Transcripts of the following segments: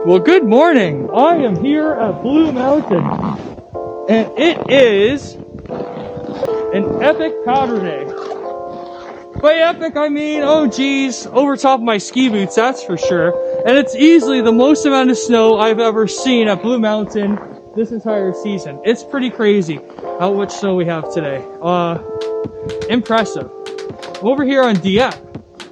Well, good morning. I am here at Blue Mountain, and it is an epic powder day. By epic, I mean, oh geez, over top of my ski boots, that's for sure. And it's easily the most amount of snow I've ever seen at Blue Mountain this entire season. It's pretty crazy how much snow we have today. Impressive. I'm over here on Dieppe,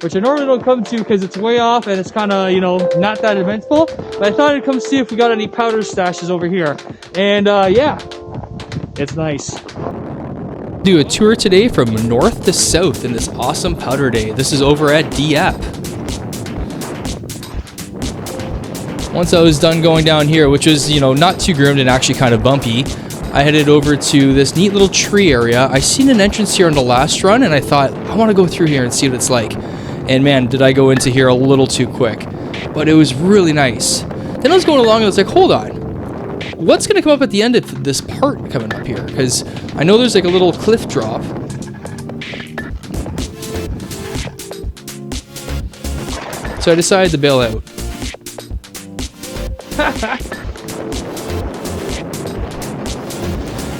which I normally don't come to because it's way off and it's kind of, not that eventful. But I thought I'd come see if we got any powder stashes over here. And yeah, it's nice. Do a tour today from north to south in this awesome powder day. This is over at Dieppe. Once I was done going down here, which was, not too groomed and actually kind of bumpy, I headed over to this neat little tree area. I seen an entrance here on the last run and I thought, I want to go through here and see what it's like. And man, did I go into here a little too quick. But it was really nice. Then I was going along and I was like, hold on. What's going to come up at the end of this part coming up here? Because I know there's like a little cliff drop. So I decided to bail out.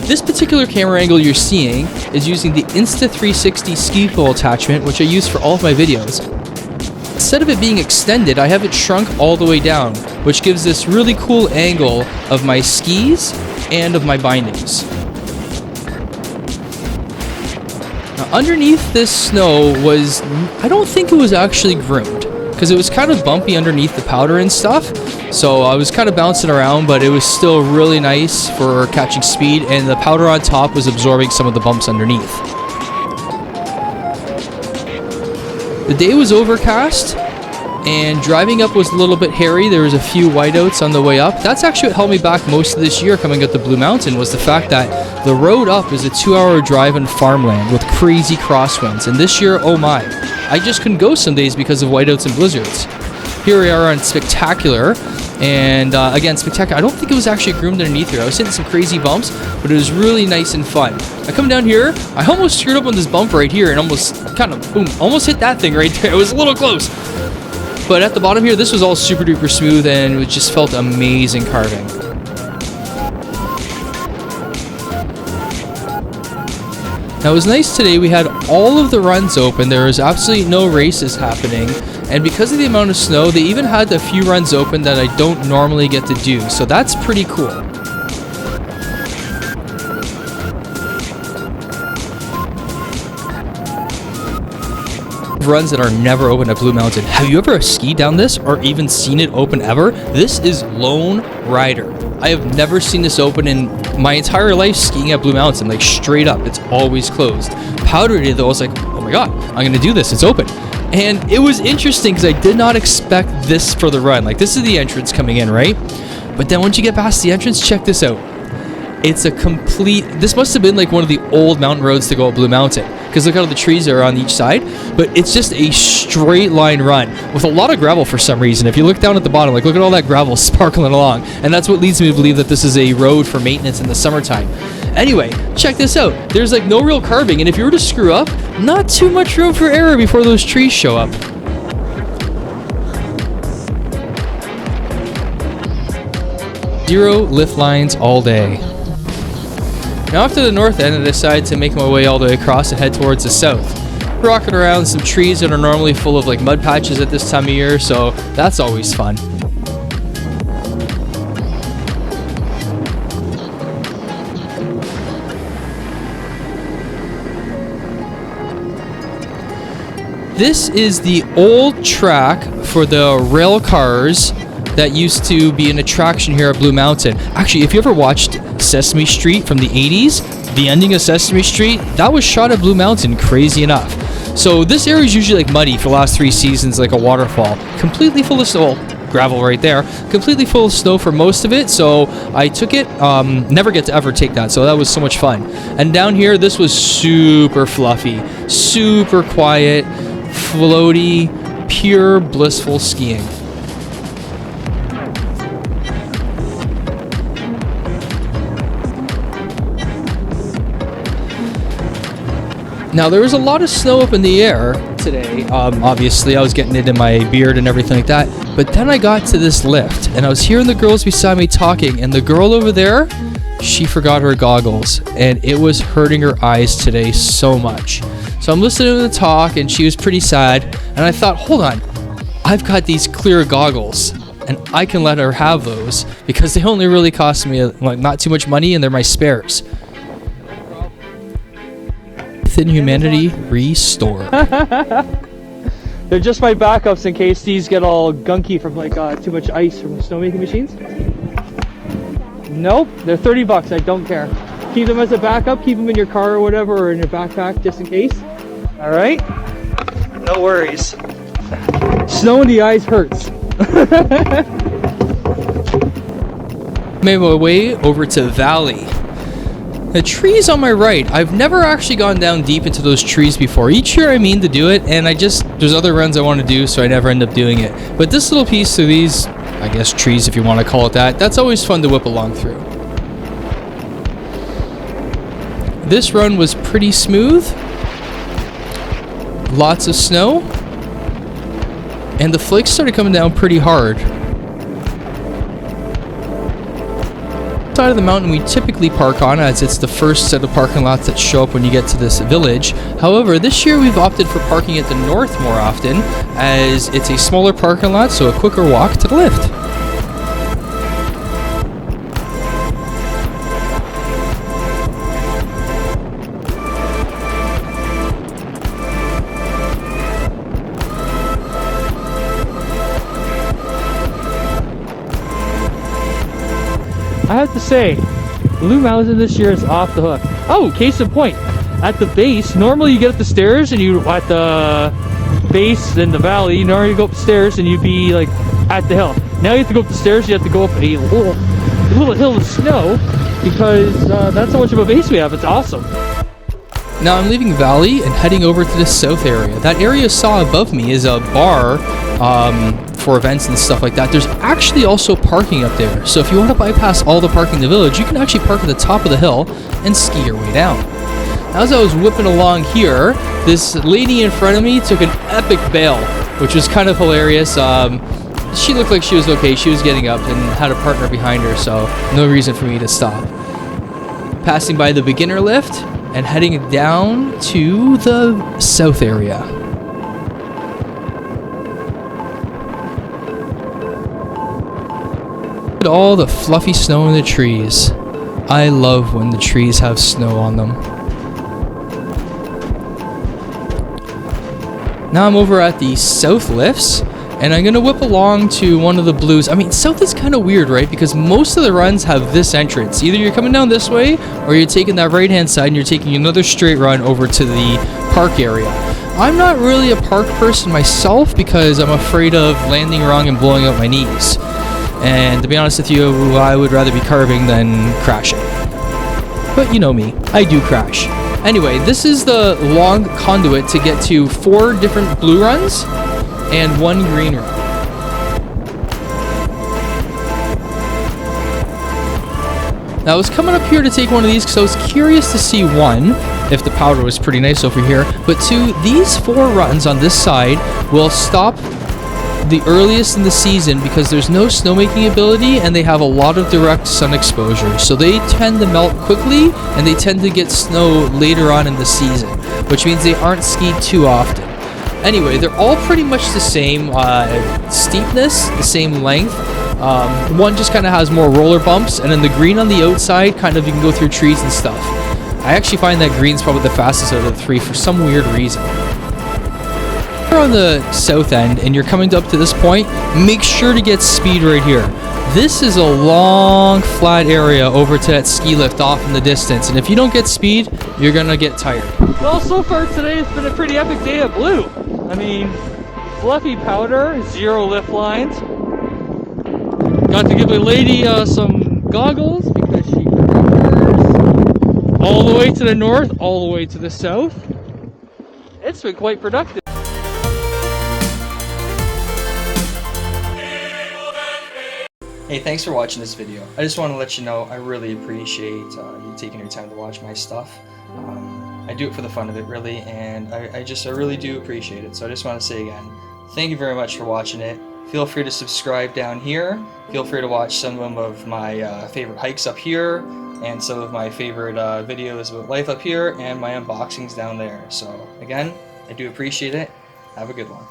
This particular camera angle you're seeing is using the Insta360 ski pole attachment, which I use for all of my videos. Instead of it being extended, I have it shrunk all the way down, which gives this really cool angle of my skis and of my bindings. Now, underneath this snow was, I don't think it was actually groomed, because it was kind of bumpy underneath the powder and stuff. So I was kind of bouncing around, but it was still really nice for catching speed, and the powder on top was absorbing some of the bumps underneath. The day was overcast, and driving up was a little bit hairy. There was a few whiteouts on the way up. That's actually what held me back most of this year coming up to Blue Mountain, was the fact that the road up is a 2-hour drive in farmland with crazy crosswinds. And this year, oh my, I just couldn't go some days because of whiteouts and blizzards. Here we are on Spectacular, and again, Spectacular, I don't think it was actually groomed underneath here. I was hitting some crazy bumps, but it was really nice and fun. I come down here, I almost screwed up on this bump right here and almost kind of, boom, almost hit that thing right there. It was a little close. But at the bottom here, this was all super duper smooth and it just felt amazing carving. Now it was nice today, we had all of the runs open, there was absolutely no races happening, and because of the amount of snow, they even had a few runs open that I don't normally get to do, so that's pretty cool. Runs that are never open at Blue Mountain. Have you ever skied down this or even seen it open ever? This is Lone Rider. I have never seen this open in my entire life skiing at Blue Mountain, like straight up. It's always closed. Powder Day though, I was like, oh my god, I'm gonna do this, it's open. And it was interesting because I did not expect this for the run. Like, this is the entrance coming in, right? But then once you get past the entrance, check this out. It's a complete, this must have been like one of the old mountain roads to go up Blue Mountain, because look how the trees are on each side, but it's just a straight line run with a lot of gravel for some reason. If you look down at the bottom, like, look at all that gravel sparkling along, and that's what leads me to believe that this is a road for maintenance in the summertime. Anyway, check this out. There's like no real carving, and if you were to screw up, not too much room for error before those trees show up. Zero lift lines all day. Now after the north end, I decided to make my way all the way across and head towards the south. Rocking around some trees that are normally full of like mud patches at this time of year, so that's always fun. This is the old track for the rail cars that used to be an attraction here at Blue Mountain. Actually, if you ever watched Sesame Street from the 80s, the ending of Sesame Street, that was shot at Blue Mountain, crazy enough. So this area is usually like muddy for the last 3 seasons, like a waterfall. Completely full of snow, gravel right there, completely full of snow for most of it, so I took it, never get to ever take that, so that was so much fun. And down here, this was super fluffy, super quiet, floaty, pure blissful skiing. Now there was a lot of snow up in the air, today. Obviously, I was getting it in my beard and everything like that. But then I got to this lift, and I was hearing the girls beside me talking, and the girl over there, she forgot her goggles, and it was hurting her eyes today so much. So I'm listening to the talk, and she was pretty sad, and I thought, hold on, I've got these clear goggles, and I can let her have those because they only really cost me like not too much money, and they're my spares. Within humanity, restore. They're just my backups in case these get all gunky from like too much ice from snowmaking machines. Nope, they're $30. I don't care. Keep them as a backup. Keep them in your car or whatever, or in your backpack just in case. All right. No worries. Snow in the eyes hurts. Made my way over to Valley. The trees on my right, I've never actually gone down deep into those trees before. Each year I mean to do it, and there's other runs I want to do, so I never end up doing it. But this little piece of these, I guess trees if you want to call it that, that's always fun to whip along through. This run was pretty smooth. Lots of snow. And the flakes started coming down pretty hard. Side of the mountain we typically park on, as it's the first set of parking lots that show up when you get to this village. However, this year we've opted for parking at the north more often, as it's a smaller parking lot, so a quicker walk to the lift. I have to say, Blue Mountain this year is off the hook. Oh, case in point, at the base, normally you get up the stairs and at the base in the valley, you normally go up the stairs and you'd be like at the hill. Now you have to go up the stairs, you have to go up a little hill of snow because that's how much of a base we have. It's awesome. Now I'm leaving Valley and heading over to the south area. That area you saw above me is a bar for events and stuff like that. There's actually also parking up there. So if you want to bypass all the parking in the village, you can actually park at the top of the hill and ski your way down. As I was whipping along here, this lady in front of me took an epic bail, which was kind of hilarious. She looked like she was okay. She was getting up and had a partner behind her, so no reason for me to stop. Passing by the beginner lift and heading down to the south area. Look at all the fluffy snow in the trees. I love when the trees have snow on them. Now I'm over at the south lifts, and I'm gonna whip along to one of the blues. I mean, south is kind of weird, right? Because most of the runs have this entrance. Either you're coming down this way, or you're taking that right-hand side and you're taking another straight run over to the park area. I'm not really a park person myself because I'm afraid of landing wrong and blowing out my knees. And to be honest with you, I would rather be carving than crashing. But you know me, I do crash. Anyway, this is the long conduit to get to 4 different blue runs and 1 green run. Now I was coming up here to take one of these because I was curious to see, 1, if the powder was pretty nice over here, but 2, these 4 runs on this side will stop the earliest in the season because there's no snowmaking ability and they have a lot of direct sun exposure, so they tend to melt quickly and they tend to get snow later on in the season, which means they aren't skied too often. Anyway, they're all pretty much the same steepness, the same length. One just kind of has more roller bumps, and then the green on the outside, kind of you can go through trees and stuff. I actually find that green's probably the fastest out of the 3 for some weird reason. If you're on the south end and you're coming up to this point, make sure to get speed right here. This is a long flat area over to that ski lift off in the distance, and if you don't get speed, you're gonna get tired. Well, so far today it's been a pretty epic day at Blue. I mean, fluffy powder, 0 lift lines. Got to give a lady some goggles because she remembers. All the way to the north, all the way to the south. It's been quite productive. Hey, thanks for watching this video. I just want to let you know I really appreciate you taking your time to watch my stuff. I do it for the fun of it, really, and I really do appreciate it. So I just want to say again, thank you very much for watching it. Feel free to subscribe down here. Feel free to watch some of my favorite hikes up here, and some of my favorite videos about life up here, and my unboxings down there. So again, I do appreciate it. Have a good one.